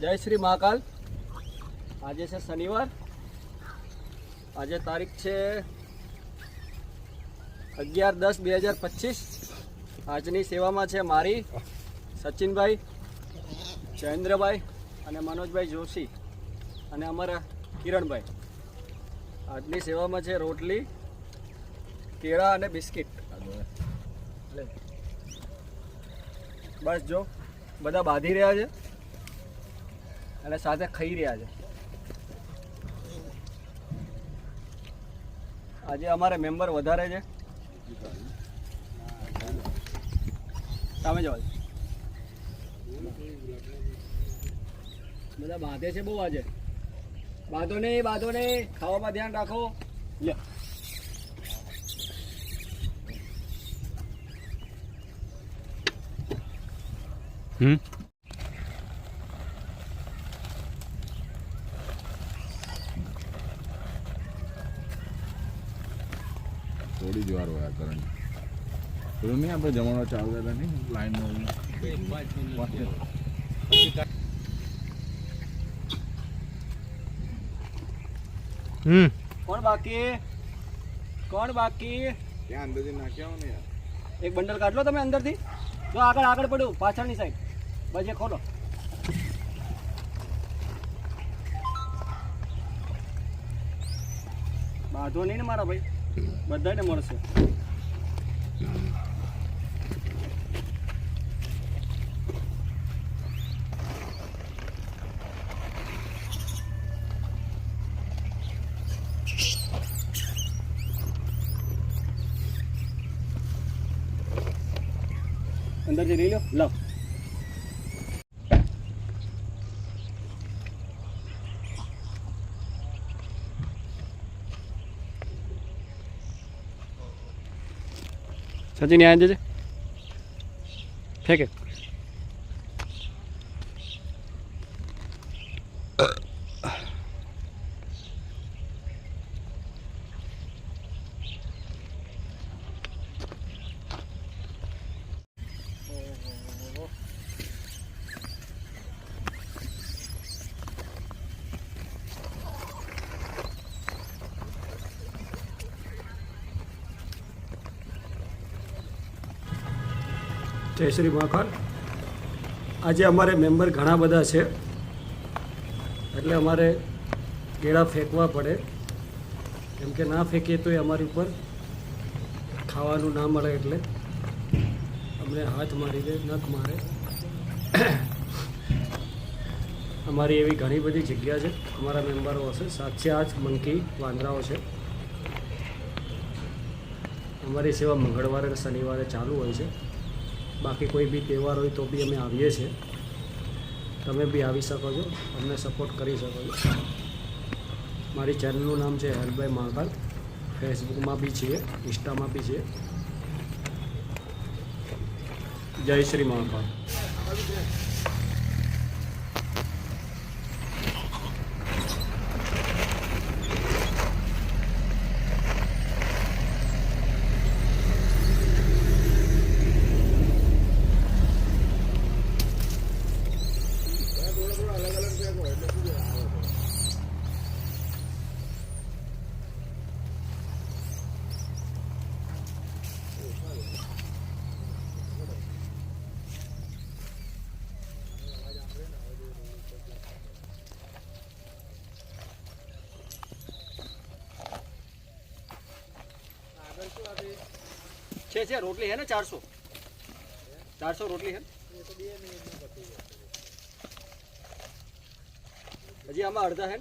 જય શ્રી મહાકાલ. આજે છે શનિવાર. આજે તારીખ છે 11/10/2025. આજની સેવામાં છે મારી, સચિનભાઈ, જયેન્દ્રભાઈ અને મનોજભાઈ જોશી અને અમારા કિરણભાઈ. આજની સેવામાં છે રોટલી, કેળા અને બિસ્કિટ. બસ જો બધા બાંધી રહ્યા છે અને સાથે ખાઈ રહ્યા છે. આજે અમારે મેમ્બર વધારે છે. સામે જવા બધા બાંધે છે બહુ. આજે બાંધો નહીં, ખાવામાં ધ્યાન રાખો. લે થોડી જ વાર હોય કરંટ પેલું નહીં આપણે જમવાનો ચાલુ હતા નહીં લાઈનમાં કોણ બાકી ત્યાં અંદરથી નાખ્યા ને યાર. એક બંડલ કાઢ લો તમે અંદરથી. જો આગળ પડ્યું પાછળની સાઈડ. બસ એ ખોલો. બાંધો નહીં ને મારા ભાઈ, બધાને મળશે. અંદરથી લઈ લો. લાવ સચિન યાદ જજે. ફેંકે જય શ્રી મહાકાલ. આજે અમારે મેમ્બર ઘણા બધા છે એટલે અમારે કેળા ફેંકવા પડે. કેમ કે ના ફેંકીએ તો એ અમારી ઉપર ખાવાનું ના મળે એટલે અમને હાથ મારી દે, નખ મારે. અમારી એવી ઘણી બધી જગ્યા છે. અમારા મેમ્બરો હશે 7 થી 8 મંકી વાંદરાઓ છે. અમારી સેવા મંગળવારે અને શનિવારે ચાલુ હોય છે. બાકી કોઈ બી તહેવાર હોય તો બી અમે આવીએ છીએ. તમે બી આવી શકો છો, અમને સપોર્ટ કરી શકો છો. મારી ચેનલનું નામ છે હેલ્પ બાય મહાકાલ. ફેસબુકમાં બી છીએ, ઇન્સ્ટામાં બી છે. જય શ્રી મહાકાલ. છે રોટલી है ना 400 रोटली है. હજી આમાં અડધા है.